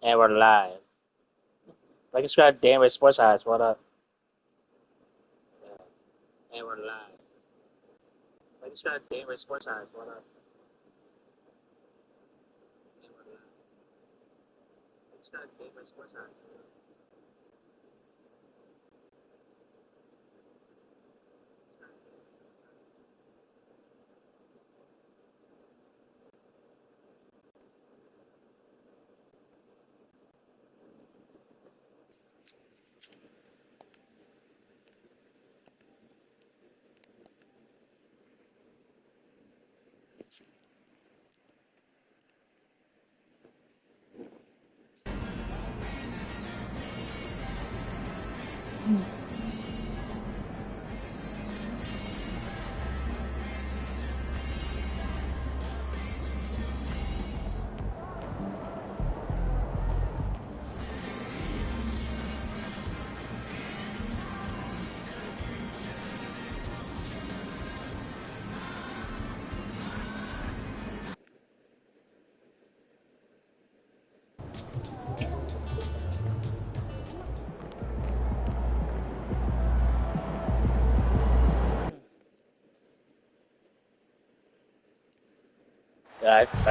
And we're live. Like it's got Danway Sports Eyes. What up? Yeah. And we're live. Like it's got Danway Sports Eyes. What up? And we're live. Like it's got Danway Sports Eyes.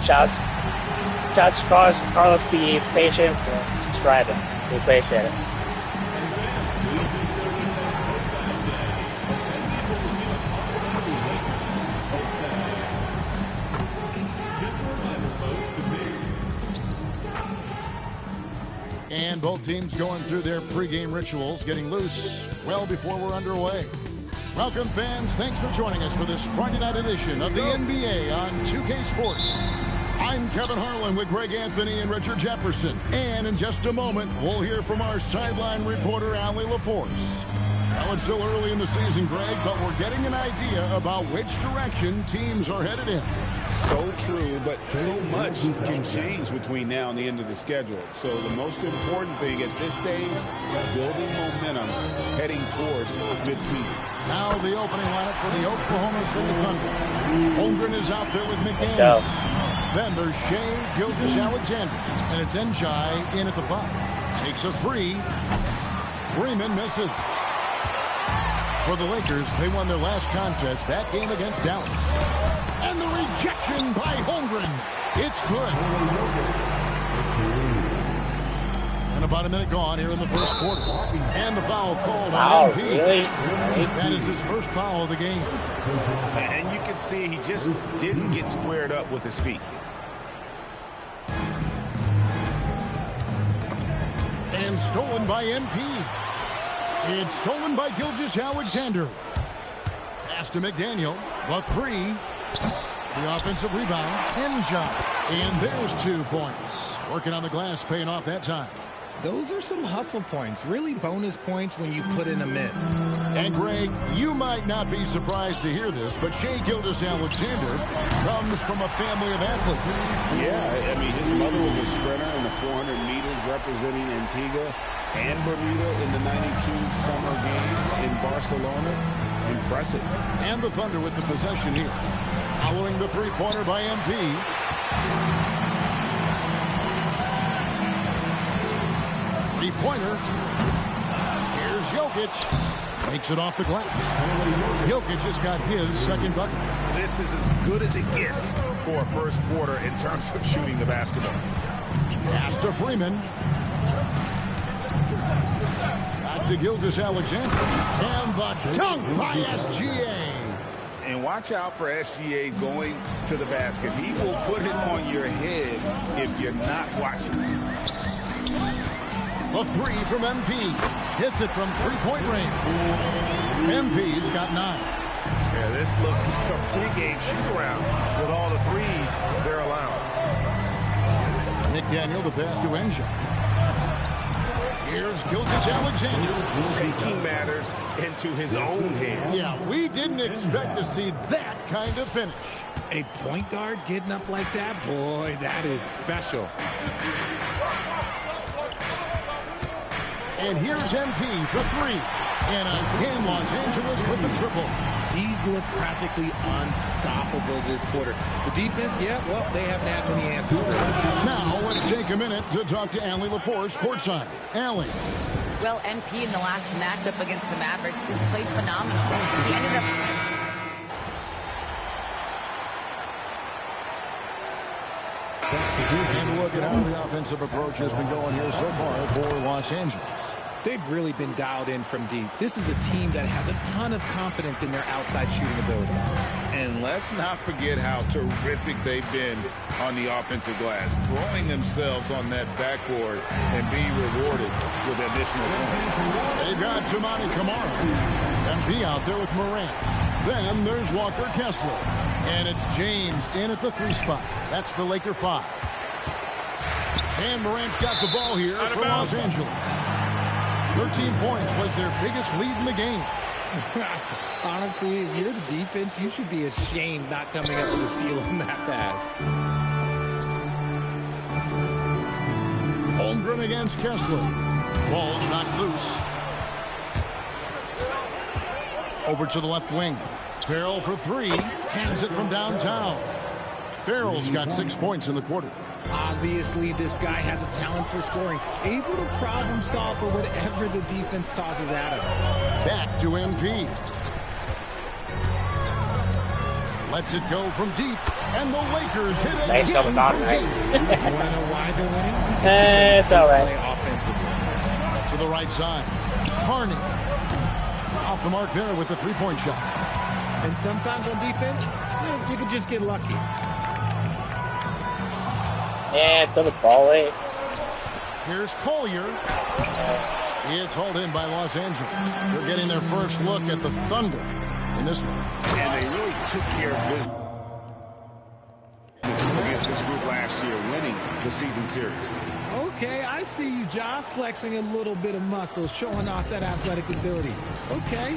Shots, Carlos, be patient, subscribing. We appreciate it. And both teams going through their pregame rituals, getting loose well before we're underway. Welcome, fans. Thanks for joining us for this Friday night edition of the NBA on 2K Sports. I'm Kevin Harlan with Greg Anthony and Richard Jefferson. And in just a moment, we'll hear from our sideline reporter, Allie LaForce. Well, it's still early in the season, Greg, but we're getting an idea about which direction teams are headed in. So true, but so much can change between now and the end of the schedule. So the most important thing at this stage, building momentum heading towards midseason. Now the opening lineup for the Oklahoma City Thunder. Holmgren is out there with McDaniel. Let's go. Then there's Shea Gilgeous-Alexander, and it's Njai in at the 5. Takes a 3. Freeman misses. For the Lakers, they won their last contest, that game against Dallas. And the rejection by Holmgren. It's good. And about a minute gone here in the first quarter. And the foul called on MP. Really? That is his first foul of the game. And you can see he just didn't get squared up with his feet. And stolen by MP. It's stolen by Gilgeous-Alexander. Pass to McDaniel. The 3. The offensive rebound. Njai. And there's 2 points. Working on the glass, paying off that time. Those are some hustle points. Really bonus points when you put in a miss. And Greg, you might not be surprised to hear this, but Shea Gilgeous-Alexander comes from a family of athletes. Yeah, I mean, his mother was a sprinter in the 400 meters representing Antigua and Bermuda in the 92 Summer Games in Barcelona. Impressive. And the Thunder with the possession here. Following the three-pointer by MP. Three-pointer. Here's Jokic. Makes it off the glass. Jokic has got his second bucket. This is as good as it gets for a first quarter in terms of shooting the basketball. Pass to Freeman. Back to Gilgeous-Alexander. And the dunk by SGA. And watch out for SGA going to the basket. He will put it on your head if you're not watching. A 3 from MP. Hits it from three-point range. MP's got 9. Yeah, this looks like a pregame shoot-around with all the threes they're allowing. McDaniel, the pass to Njai. Here's Gilgeous-Alexander. Taking matters into his own hands. Yeah, we didn't expect to see that kind of finish. A point guard getting up like that, boy, that is special. And here's MP for 3. And again, Los Angeles with the triple. He's looked practically unstoppable this quarter. The defense, yeah, well, they haven't had many answers for him. Now let's take a minute to talk to Allie LaForce courtside. Allie. Well, MP in the last matchup against the Mavericks just played phenomenal. He ended up... And look at how the offensive approach has been going here so far for Los Angeles. They've really been dialed in from deep. This is a team that has a ton of confidence in their outside shooting ability. And let's not forget how terrific they've been on the offensive glass, throwing themselves on that backboard and being rewarded with additional points. They've got Toumani Camara. MP out there with Morant. Then there's Walker Kessler. And it's James in at the 3 spot. That's the Laker 5. And Morant's got the ball here for Los Angeles. 13 points was their biggest lead in the game. Honestly, if you're the defense, you should be ashamed not coming up with a steal on that pass. Holmgren against Kessler. Ball's knocked loose. Over to the left wing. Farrell for 3. Hands it from downtown. Farrell's got 6 points in the quarter. Obviously, this guy has a talent for scoring. Able to problem solve for whatever the defense tosses at him. Back to MP. Lets it go from deep. And the Lakers hit it Nice again double from dot, deep. You want to know why they're winning? It's all right. Play offensively. To the right side. Harney. Off the mark there with the 3-point shot. And sometimes on defense, you can just get lucky. Yeah, throw the ball away. Here's Collier. It's hauled in by Los Angeles. They're getting their first look at the Thunder in this one. And they really took care of business against this group last year, winning the season series. Okay, I see you, Ja, flexing a little bit of muscle, showing off that athletic ability. Okay.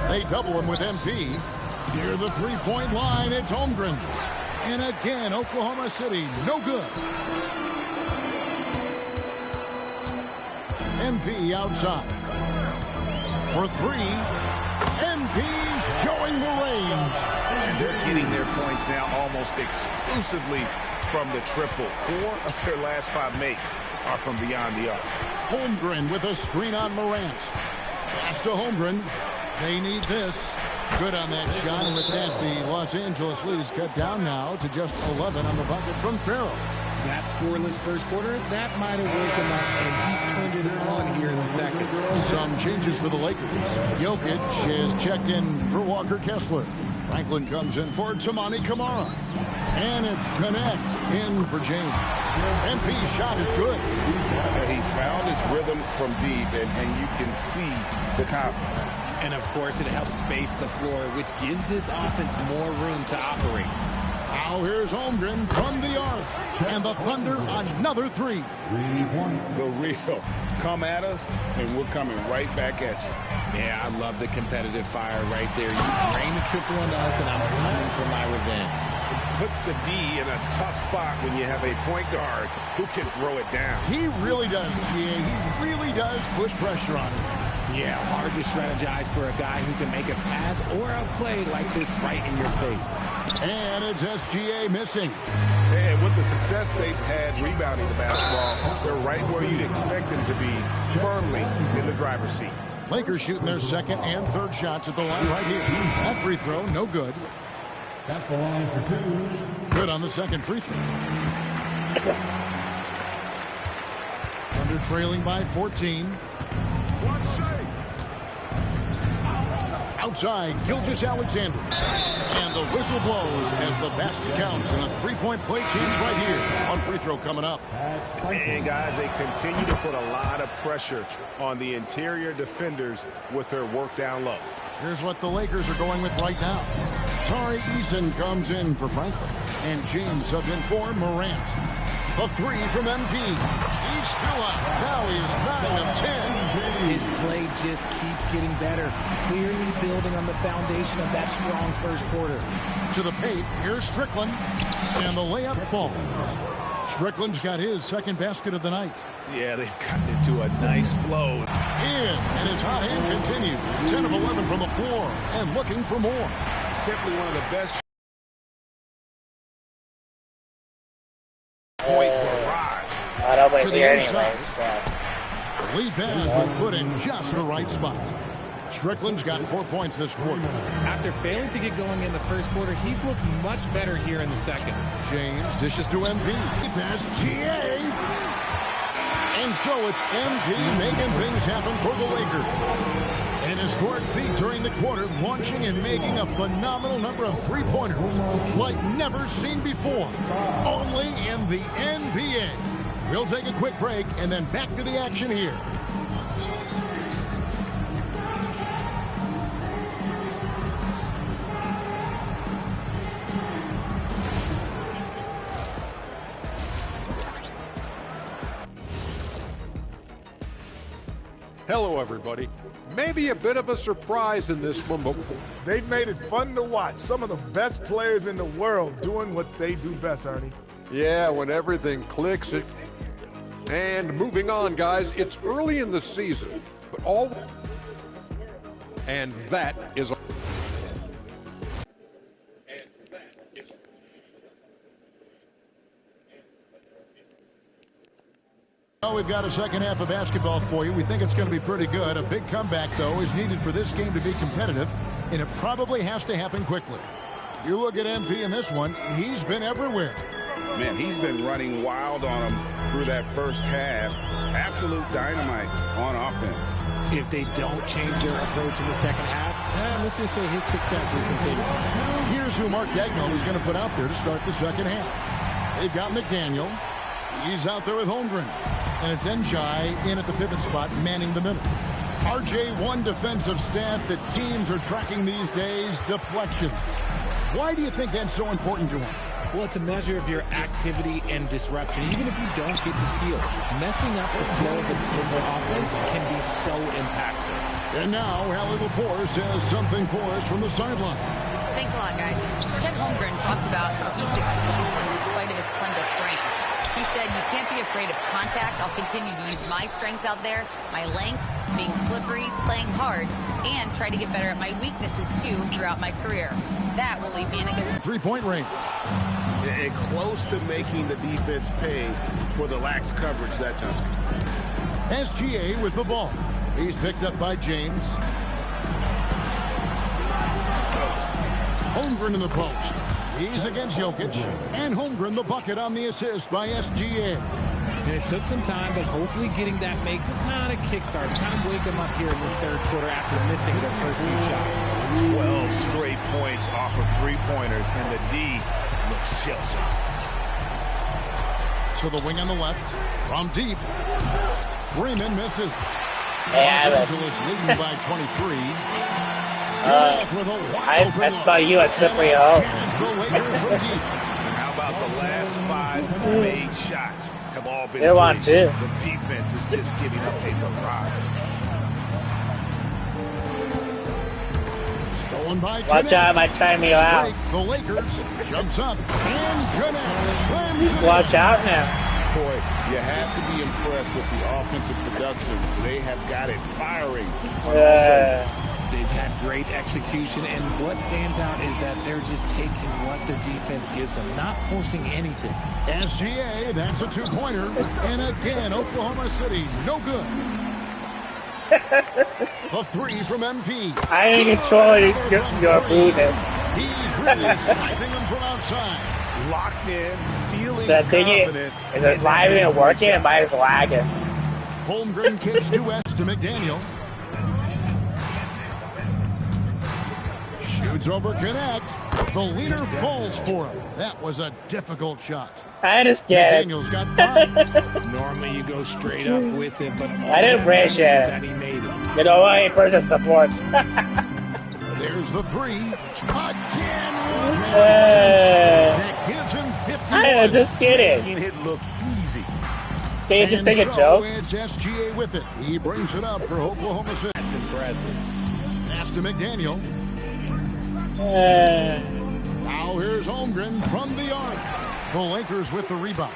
They double him with MP. Near the 3-point line, it's Holmgren. And again, Oklahoma City, no good. MP outside. For 3. MP showing the range. And they're getting their points now almost exclusively from the triple. 4 of their last 5 makes are from beyond the arc. Holmgren with a screen on Morant. Pass to Holmgren. They need this. Good on that shot, and with that, the Los Angeles lead is cut down now to just 11 on the bucket from Farrell. That scoreless first quarter, that might have woken up, and he's turned it on here in the second. Some changes for the Lakers. Jokic is checked in for Walker Kessler. Franklin comes in for Toumani Camara. And it's Connect in for James. MP's shot is good. He's found his rhythm from deep, and you can see the confidence. And, of course, it helps space the floor, which gives this offense more room to operate. Now here's Holmgren from the arc. And the Thunder, another 3. The real. Come at us, and we're coming right back at you. Yeah, I love the competitive fire right there. You drain the triple on us, and I'm coming for my revenge. Puts the D in a tough spot when you have a point guard who can throw it down. He really does, GA. He really does put pressure on him. Yeah, hard to strategize for a guy who can make a pass or a play like this right in your face. And it's SGA missing. And with the success they've had rebounding the basketball, they're right where you'd expect them to be, firmly in the driver's seat. Lakers shooting their second and third shots at the line right here. That free throw, no good. That's the line for 2. Good on the second free throw. Thunder trailing by 14. Outside, Gilgeous-Alexander. And the whistle blows as the basket counts, and a 3-point play change right here. One free throw coming up. And guys, they continue to put a lot of pressure on the interior defenders with their work down low. Here's what the Lakers are going with right now. Tari Eason comes in for Franklin. And James subbed in for Morant. The 3 from MP. He's still out. Now he's 9 of 10. His play just keeps getting better. Clearly building on the foundation of that strong first quarter. To the paint. Here's Strickland. And the layup falls. Strickland's got his second basket of the night. Yeah, they've gotten into a nice flow. And his hot hand continues. 10 of 11 from the floor and looking for more. Simply one of the best point barrage. To the inside. Lead pass was put in just the right spot. Strickland's got 4 points this quarter. After failing to get going in the first quarter, he's looked much better here in the second. James dishes to MP. Pass GA. And so it's MP making things happen for the Lakers. An historic feat during the quarter, launching and making a phenomenal number of three-pointers like never seen before. Only in the NBA. We'll take a quick break and then back to the action here. Hello, everybody. Maybe a bit of a surprise in this one, but they've made it fun to watch. Some of the best players in the world doing what they do best, Ernie. yeah, when everything clicks, it. And moving on, guys, it's early in the season, but and that is. Well, we've got a second half of basketball for you. We think it's going to be pretty good. A big comeback, though, is needed for this game to be competitive, and it probably has to happen quickly. You look at MP in this one, he's been everywhere. Man, he's been running wild on him through that first half. Absolute dynamite on offense. If they don't change their approach in the second half, let's just say his success will continue. Here's who Mark Dagnall is going to put out there to start the second half. They've got McDaniel. He's out there with Holmgren. And it's Njai in at the pivot spot, manning the middle. RJ1 defensive stat that teams are tracking these days, deflections. Why do you think that's so important to him? Well, it's a measure of your activity and disruption. Even if you don't get the steal, messing up the flow of the team's offense can be so impactful. And now, Hallie LaForce has something for us from the sideline. Thanks a lot, guys. Chet Holmgren talked about how he succeeds in spite of his slender frame. He said, you can't be afraid of contact. I'll continue to use my strengths out there, my length, being slippery, playing hard, and try to get better at my weaknesses, too, throughout my career. That will leave me in a good three-point range. And close to making the defense pay for the lax coverage that time. SGA with the ball. He's picked up by James. Holmgren in the post. He's against Jokic. And Holmgren the bucket on the assist by SGA. And it took some time, but hopefully getting that make will kind of kickstart, kind of wake them up here in this third quarter after missing their first few shots. 12 straight points off of three-pointers, and the D looks shell-shocked. So the wing on the left, from deep. Freeman misses. Los Angeles leading by 23. I spell you as slippery hoe. How about the last 5 made shots have all been they want to. The defense is just giving up a barrage. Stolen by Watch out, I might time you out. The Lakers jumps up and connects. Watch out now. Boy, you have to be impressed with the offensive production. They have got it firing. They've had great execution, and what stands out is that they're just taking what the defense gives them, not forcing anything. SGA, that's a two-pointer. And again, Oklahoma City, no good. A three from MP. I ain't controlling your business. He's really sniping him from outside. Locked in, feeling That thing confident. is it live and working? It might be lagging. Holmgren kicks to West to McDaniel. Shoots over Connect. The leader falls for him. That was a difficult shot. I just get it. McDaniel's got 5. Normally you go straight up with it, but I didn't appreciate it. that he made it. You know what? A person supports. There's the 3. Again. That gives him 51. I'm just kidding. Making it look easy. Can you just take a so joke? It's SGA with it. He brings it up for Oklahoma City. That's impressive. Pass to McDaniel. Now here's Holmgren from the arc. The Lakers with the rebound.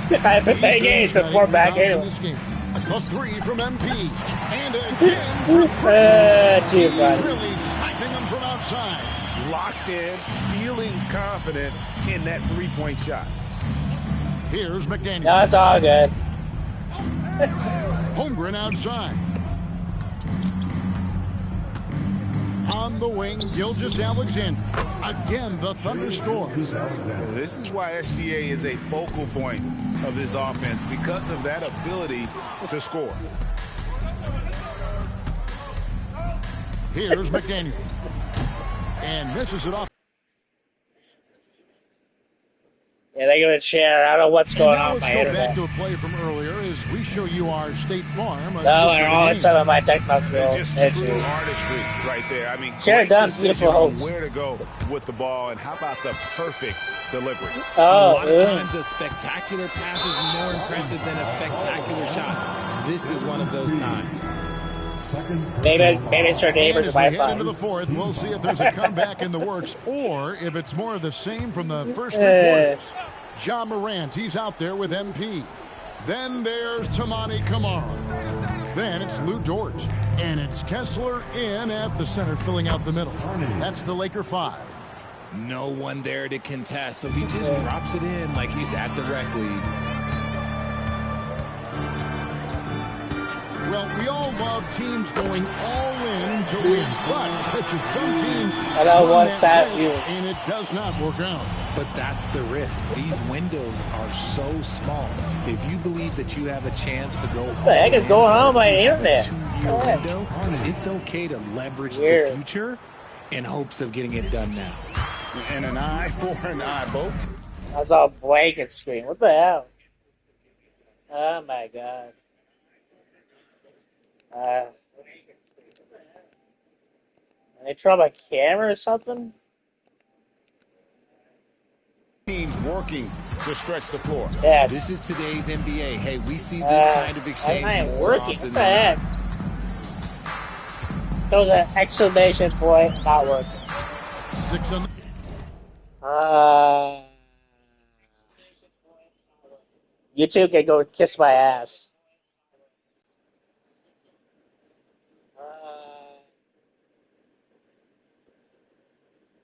I've been playing games before back anyway. A three from MP. And again for three. Too funny. Really sniping him from outside. Locked in, feeling confident in that three-point shot. Here's McDaniel. No, it's all good. Holmgren outside. On the wing, Gilgeous-Alexander. Again, the Thunder scores. This is why SGA is a focal point of this offense, because of that ability to score. Here's McDaniel. And misses it off. Yeah, they give it a share. I don't know what's going on with my Let's go internet. back to a play from earlier as we show you our State Farm. No, and all of a sudden my technical Just issues. true artistry right there. I mean, Sure great done, decision beautiful on host. where to go with the ball, and how about the perfect delivery? A Oh, lot of times a spectacular pass is more impressive than a spectacular shot. This is one of those times. maybe it's our And neighbors as in we my head into phone. the fourth, we'll see if there's a comeback in the works or if it's more of the same from the first three quarters. John Morant, he's out there with MP. Then there's Tamani Kamara. Then it's Lou Dort. And it's Kessler in at the center, filling out the middle. That's the Laker 5. No one there to contest, so he just drops it in like he's at the rec league. Well, we all love teams going all in to win, but some teams I know run one that side risk, view. and it does not work out. But that's the risk. These windows are so small. If you believe that you have a chance to go What the heck is going on with my internet? two-year window, it's okay to leverage Weird. the future in hopes of getting it done now. And an eye for an eye, both. I saw a blanket screen. What the hell? Oh my god. They try my camera or something? Teams working to stretch the floor. Yes. This is today's NBA. Hey, we see this kind of exchange I ain't more working. often What the than heck? There was an exclamation point. Not working. 6 on the... You two can go kiss my ass.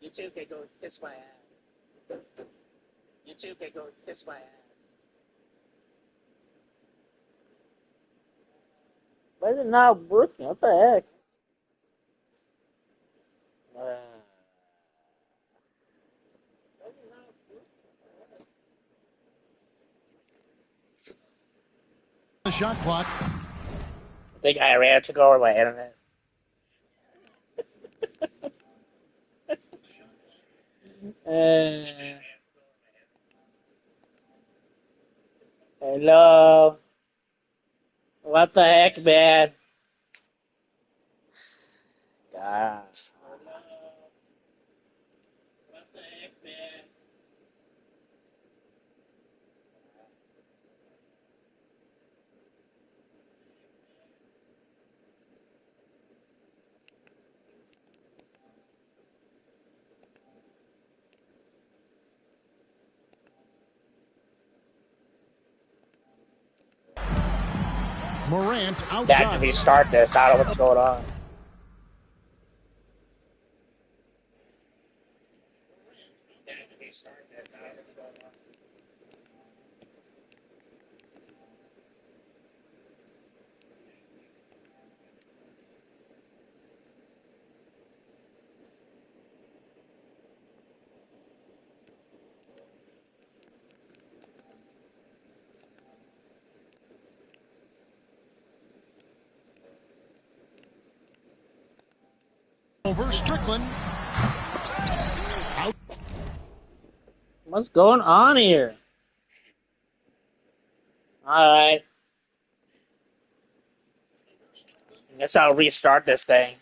You two can go kiss my ass. You two can go kiss my ass. Why is it not working? What the heck? The shot clock. I think Iran took over my internet. Hello. What the heck, man? Gosh. What the heck, man? Morant outside. That to restart this. I don't know what's going on. Over Strickland. Out. What's going on here? Alright. Guess I'll restart this thing.